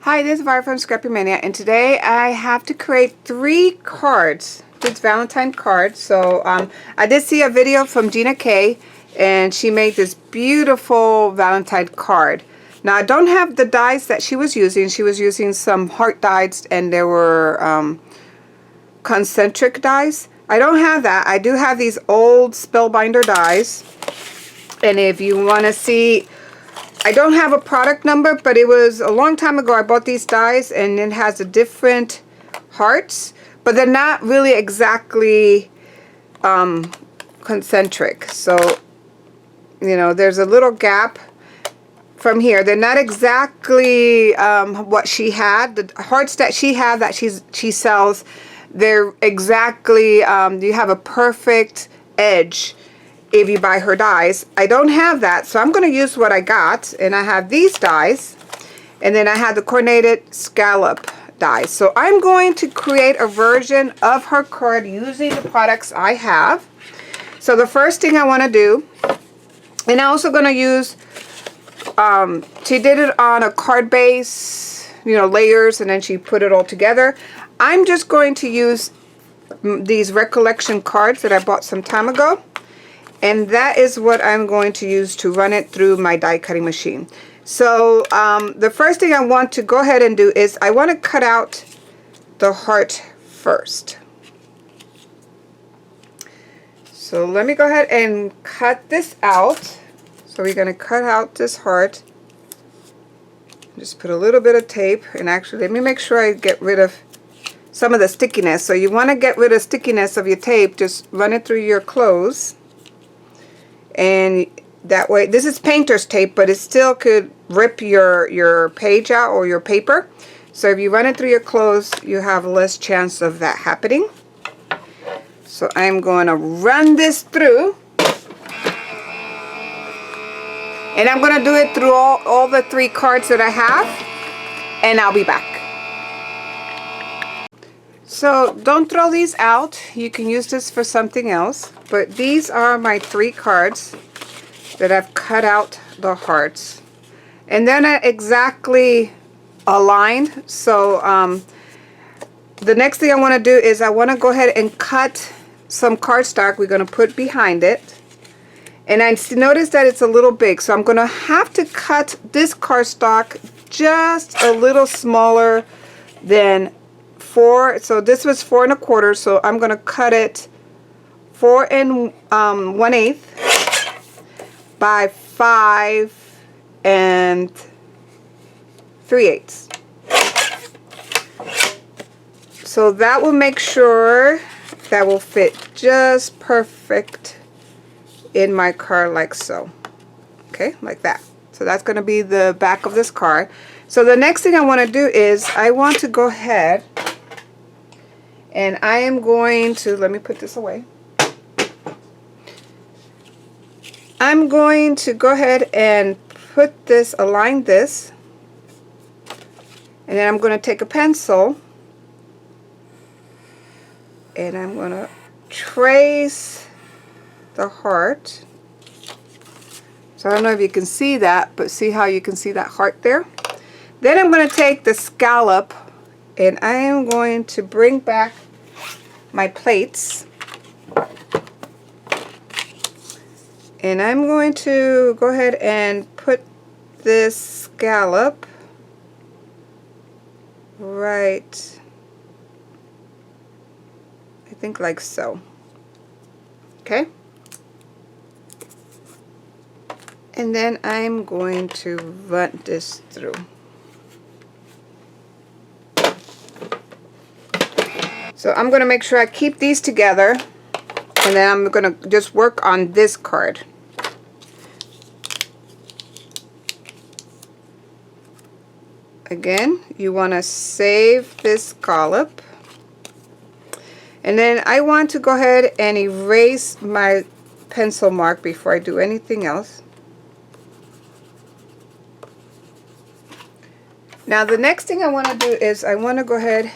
Hi, this is Vara from Scrappy Mania, and today I have to create 3 cards. It's Valentine cards. So I did see a video from Gina K, and she made this beautiful Valentine card. Now I don't have the dies that she was using. She was using some heart dies, and there were concentric dies. I don't have that. I do have these old Spellbinder dies, and if you want to see, I don't have a product number, but it was a long time ago I bought these dies, and it has a different hearts, but they're not really exactly concentric. So, you know, there's a little gap from here. They're not exactly what she had. The hearts that she had that she sells, they're exactly, you have a perfect edge if you buy her dies. I don't have that, so I'm going to use what I got, and I have these dies, and then I have the coordinated scallop dies. So I'm going to create a version of her card using the products I have. So the first thing I want to do, and I'm also going to use, she did it on a card base, you know, layers, and then she put it all together. I'm just going to use these recollection cards that I bought some time ago. And that is what I'm going to use to run it through my die cutting machine. So the first thing I want to go ahead and do is I want to cut out the heart first. So let me go ahead and cut this out. So we're going to cut out this heart. Just put a little bit of tape, and actually let me make sure I get rid of some of the stickiness. So you want to get rid of stickiness of your tape, just run it through your clothes. And that way, this is painter's tape, but it still could rip your page out or your paper. So if you run it through your clothes, you have less chance of that happening. So I'm going to run this through. And I'm going to do it through all the 3 cards that I have. And I'll be back. So don't throw these out. You can use this for something else. But these are my 3 cards that I've cut out the hearts. And they're not exactly aligned. So the next thing I want to do is I want to go ahead and cut some cardstock we're going to put behind it. And I noticed that it's a little big. So I'm going to have to cut this cardstock just a little smaller than 4. So this was 4 1/4. So I'm going to cut it 4 1/8 by 5 3/8. So that will make sure that will fit just perfect in my card, like so. Okay, like that. So that's going to be the back of this card. So the next thing I want to do is I want to go ahead and I am going to, let me put this away. I'm going to go ahead and put this, align this, and then I'm going to take a pencil and I'm going to trace the heart. So I don't know if you can see that, but see how you can see that heart there? Then I'm going to take the scallop and I am going to bring back my plates. And I'm going to go ahead and put this scallop right, I think like so. Okay? And then I'm going to run this through. So I'm going to make sure I keep these together, and then I'm going to just work on this card. Again, you want to save this scallop. And then I want to go ahead and erase my pencil mark before I do anything else. Now the next thing I want to do is I want to go ahead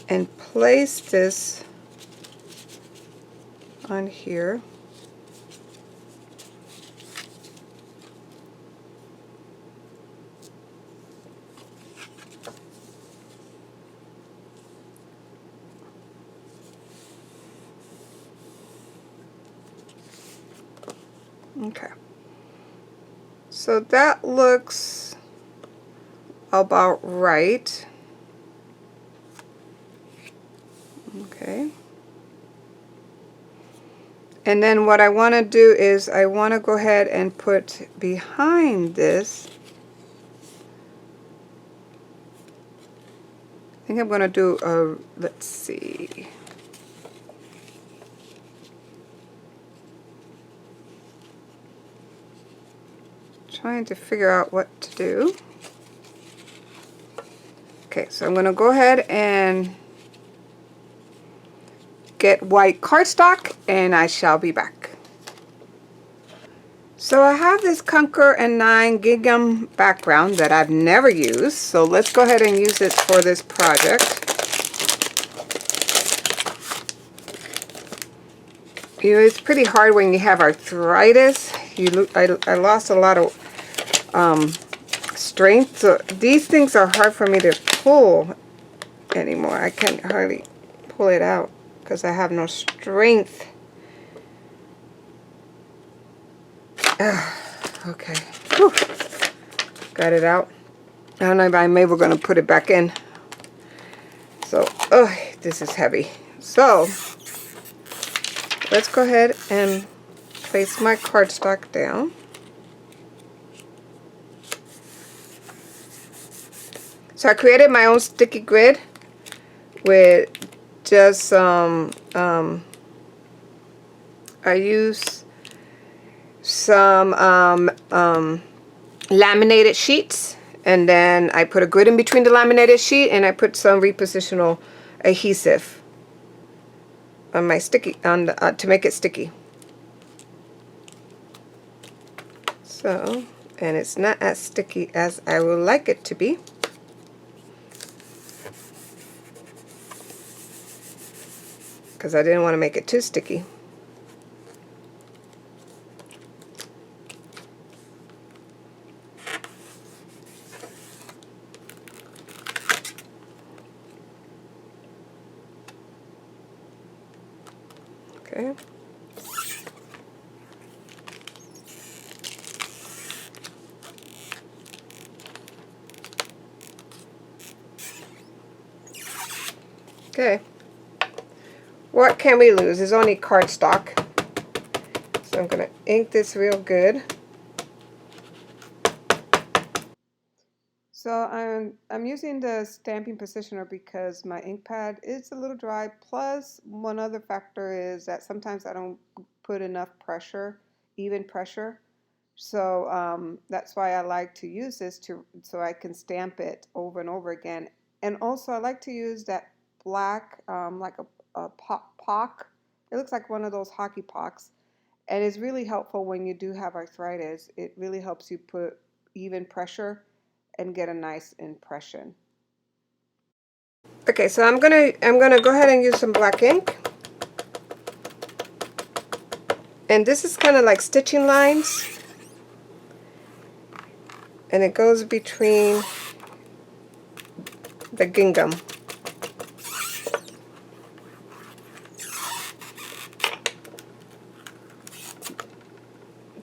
and place this on here. Okay. So that looks about right. Okay. And then what I want to do is I want to go ahead and put behind this. I think I'm going to do a, let's see. Trying to figure out what to do. Okay, so I'm going to go ahead and get white cardstock, and I shall be back. So I have this Conquer and 9 gingham background that I've never used, so let's go ahead and use it for this project. You know, it's pretty hard when you have arthritis. I lost a lot of strength, so these things are hard for me to pull anymore. I can't hardly pull it out because I have no strength. Okay. Whew. Got it out. I don't know if I'm ever going to put it back in. So, oh, this is heavy. So, let's go ahead and place my cardstock down. So I created my own sticky grid with just some, I use some laminated sheets, and then I put a grid in between the laminated sheet, and I put some repositional adhesive on my sticky, on the, to make it sticky. So, and it's not as sticky as I would like it to be. Because I didn't want to make it too sticky. Okay. Okay. What can we lose? There's only cardstock. So I'm going to ink this real good. So I'm using the stamping positioner because my ink pad is a little dry. Plus, one other factor is that sometimes I don't put enough pressure, even pressure. So that's why I like to use this so I can stamp it over and over again. And also I like to use that black, like a pock. It looks like one of those hockey pucks. And it's really helpful when you do have arthritis. It really helps you put even pressure and get a nice impression. Okay, so I'm gonna go ahead and use some black ink. And this is kind of like stitching lines. And it goes between the gingham.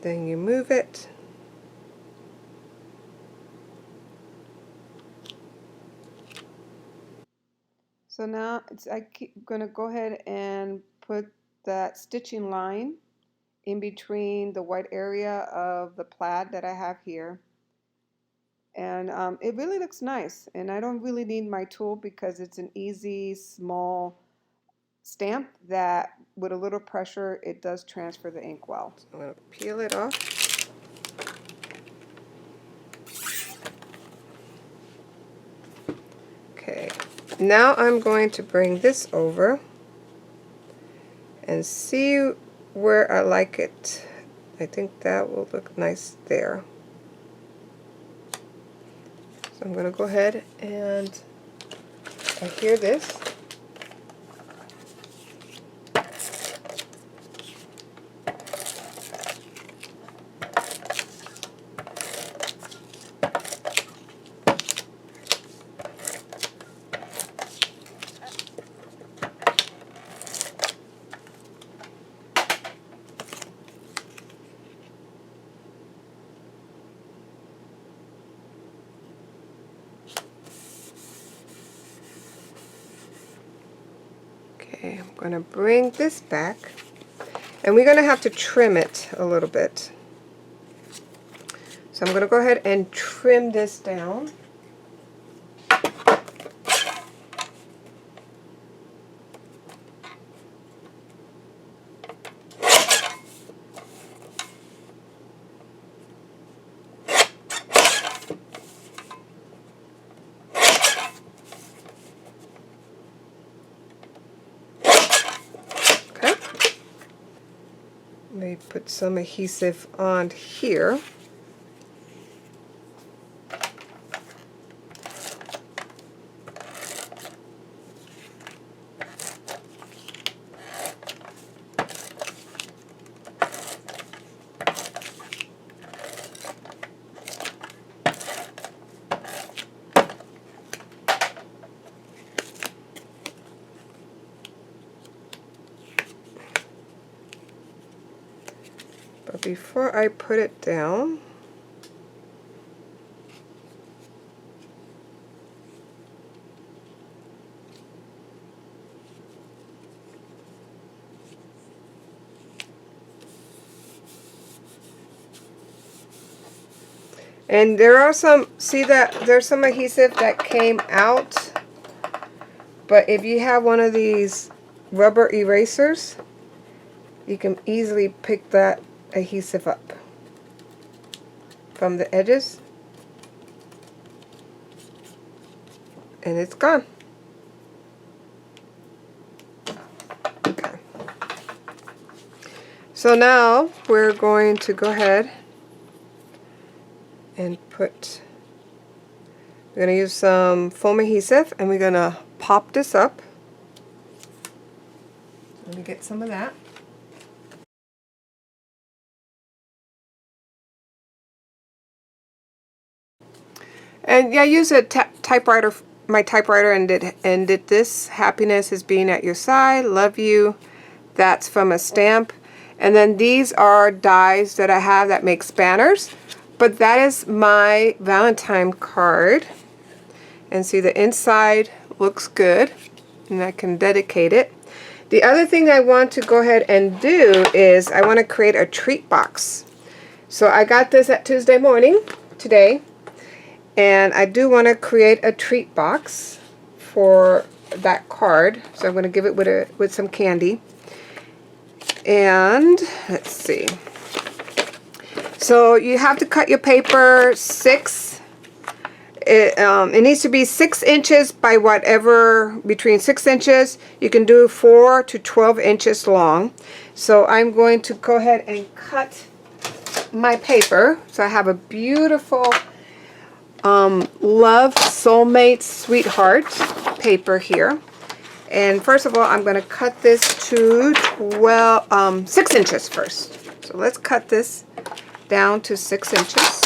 Then you move it. So now I'm going to go ahead and put that stitching line in between the white area of the plaid that I have here. And it really looks nice. And I don't really need my tool because it's an easy, small stamp that with a little pressure, it does transfer the ink well. So I'm going to peel it off. Okay, now I'm going to bring this over and see where I like it. I think that will look nice there. So I'm going to go ahead and adhere this. going to bring this back, and we're going to have to trim it a little bit. So I'm going to go ahead and trim this down. Let me put some adhesive on here. But before I put it down, and there are some, see that there's some adhesive that came out, but if you have one of these rubber erasers, you can easily pick that adhesive up from the edges, and it's gone. Okay. So now we're going to go ahead and we're going to use some foam adhesive, and we're going to pop this up. Let me get some of that. And yeah, I use a typewriter, my typewriter, and did this. Happiness is being at your side. Love you. That's from a stamp. And then these are dies that I have that make banners. But that is my Valentine card. And see, the inside looks good, and I can dedicate it. The other thing I want to go ahead and do is I want to create a treat box. So I got this at Tuesday morning today. And I do want to create a treat box for that card. So I'm going to give it with some candy. And let's see. So you have to cut your paper 6. It needs to be 6 inches by whatever, between 6 inches. You can do 4 to 12 inches long. So I'm going to go ahead and cut my paper. So I have a beautiful Love Soulmate Sweetheart paper here. And first of all, I'm going to cut this to 6 inches first. So let's cut this down to 6 inches.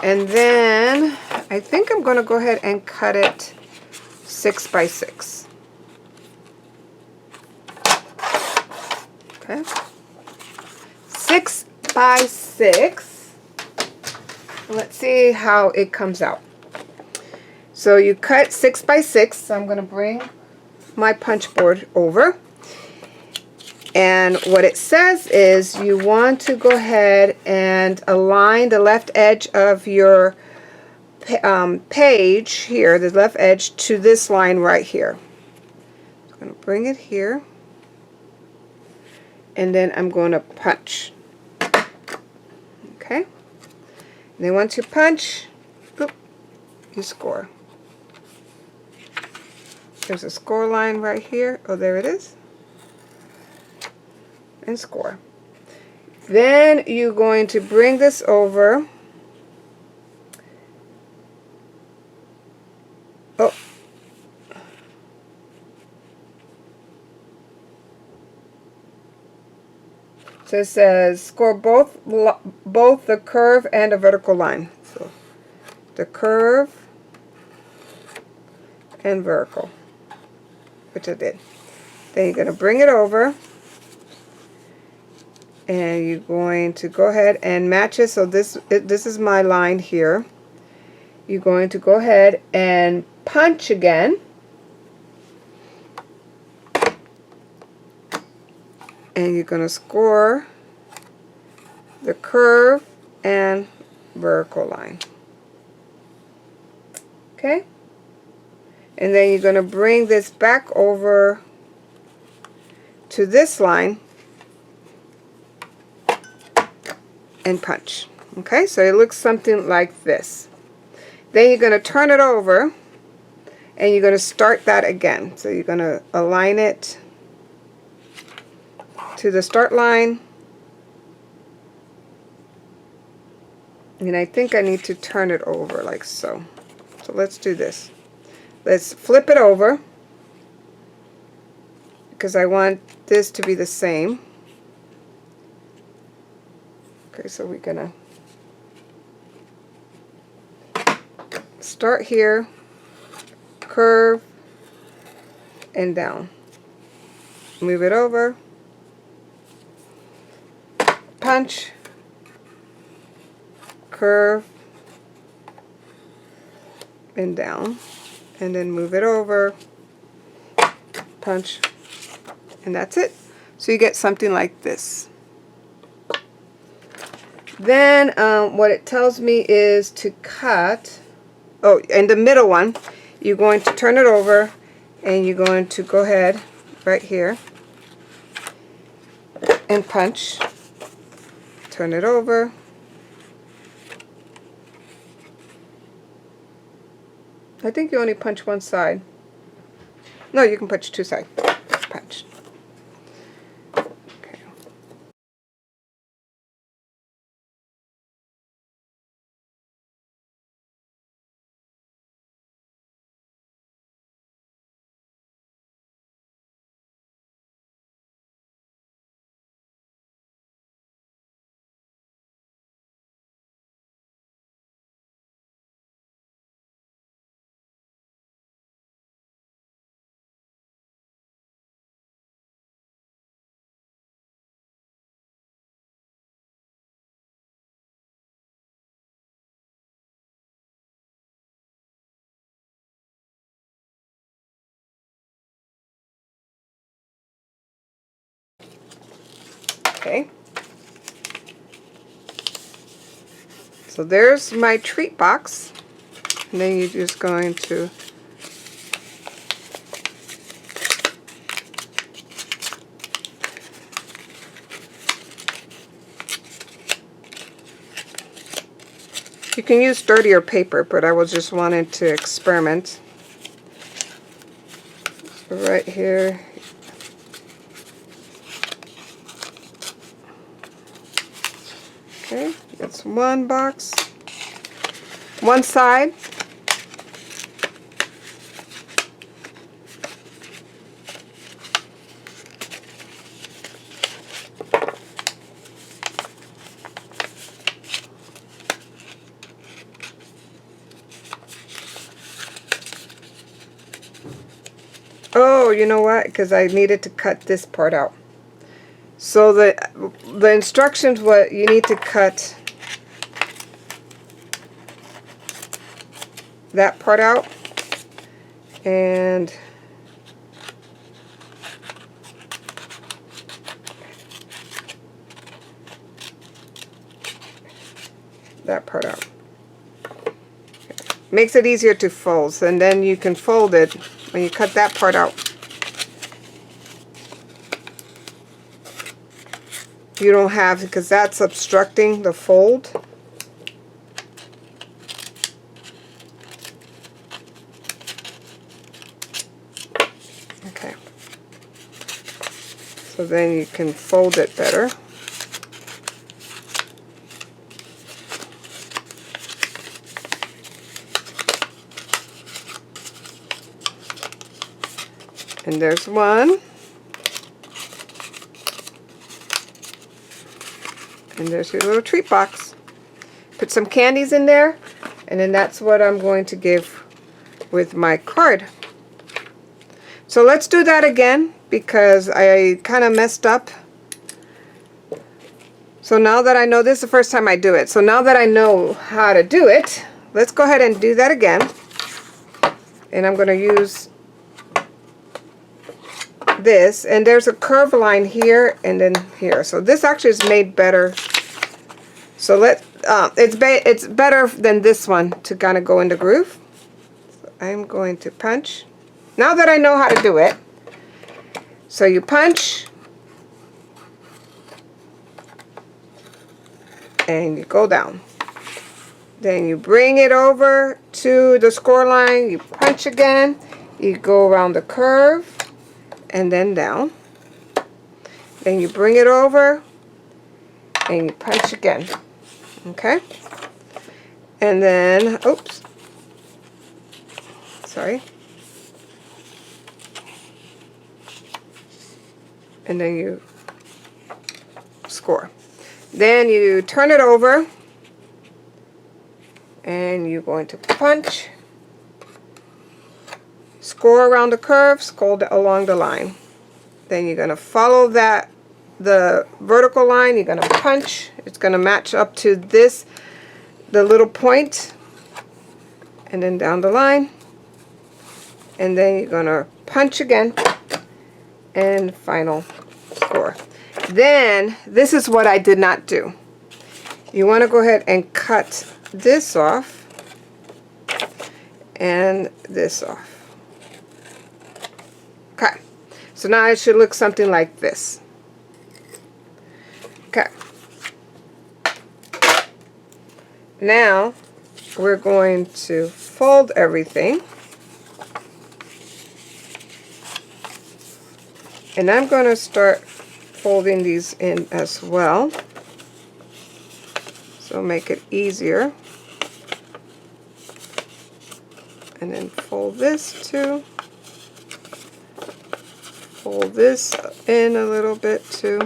And then I think I'm going to go ahead and cut it 6 by 6. Okay. 6 by 6. Let's see how it comes out. So you cut 6 by 6. So I'm going to bring my punch board over. And what it says is you want to go ahead and align the left edge of your page here, the left edge, to this line right here. I'm going to bring it here. And then I'm going to punch. Okay. And then once you punch, you score. There's a score line right here. Oh, there it is. And score. Then you're going to bring this over. Oh. So it says score both the curve and the vertical line. So the curve and vertical, which I did. Then you're going to bring it over And you're going to go ahead and match it. So this is my line here. You're going to go ahead and punch again. And you're going to score the curve and vertical line. Okay? And then you're going to bring this back over to this line and punch. Okay, so it looks something like this. Then you're going to turn it over and you're going to start that again. So you're going to align it to the start line. And I think I need to turn it over like so. So let's do this. Let's flip it over because I want this to be the same. Okay, so we're gonna start here, curve, and down. Move it over, punch, curve, and down, and then move it over, punch, and that's it. So you get something like this. Then what it tells me is to cut, oh, and the middle one, you're going to turn it over and you're going to go ahead right here and punch, turn it over, I think you only punch one side. No, you can punch two sides. Punch. Okay. Okay. So there's my treat box. And then you're just going to you can use sturdier paper, but I was just wanting to experiment. So right here, okay, that's one box, one side. Oh, you know what? Because I needed to cut this part out. So the instructions, what you need to cut that part out and that part out. Makes it easier to fold, and then you can fold it when you cut that part out. You don't have, because that's obstructing the fold. Okay. So then you can fold it better. And there's one. And there's your little treat box. Put some candies in there, and then that's what I'm going to give with my card. So let's do that again, because I kind of messed up So now that I know, this is the first time I do it, so now that I know how to do it, let's go ahead and do that again. And I'm going to use this, and there's a curve line here and then here. So this actually is made better. So it's better than this one to kind of go in the groove. So I'm going to punch. Now that I know how to do it, so you punch, and you go down. Then you bring it over to the score line, you punch again, you go around the curve, and then down. Then you bring it over, and you punch again. Okay? And then, oops, sorry. And then you score. Then you turn it over, and you're going to punch, score around the curve, score along the line. Then you're going to follow that, the vertical line, you're going to punch. It's going to match up to this, the little point, and then down the line. And then you're going to punch again, and final score. Then, this is what I did not do. You want to go ahead and cut this off and this off. Okay, so now it should look something like this. Okay, now we're going to fold everything, and I'm going to start folding these in as well, so make it easier. And then fold this too. Fold this in a little bit too.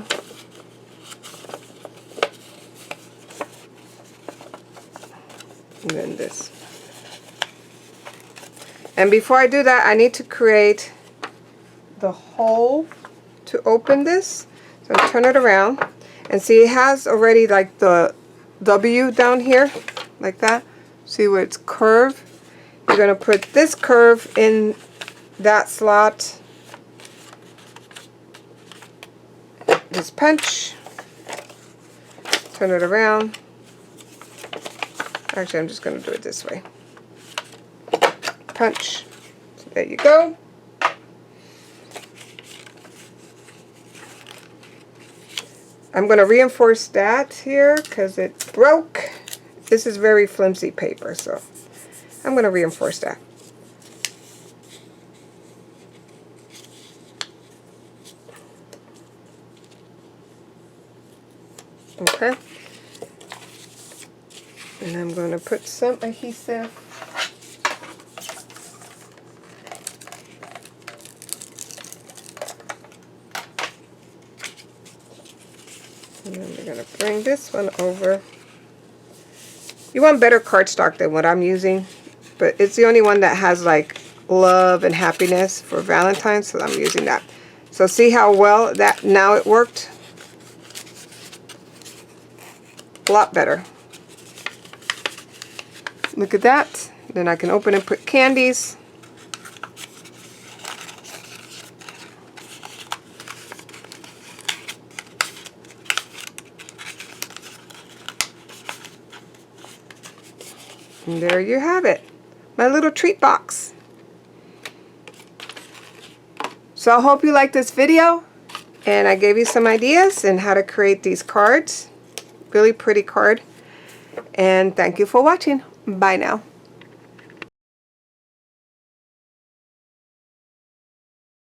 And then this. And before I do that, I need to create the hole to open this. So turn it around, and see it has already like the W down here, like that. See where it's curved? You're going to put this curve in that slot. Just punch. Turn it around. Actually, I'm just going to do it this way. Punch. So there you go. I'm going to reinforce that here because it broke. This is very flimsy paper, so I'm going to reinforce that. Okay. And I'm going to put some adhesive. And then we're going to bring this one over. You want better cardstock than what I'm using, but it's the only one that has like love and happiness for Valentine, so I'm using that. So see how well that now it worked? A lot better. Look at that. Then I can open and put candies. And there you have it, my little treat box. So I hope you liked this video, and I gave you some ideas on how to create these cards. Really pretty card. And thank you for watching. Bye now.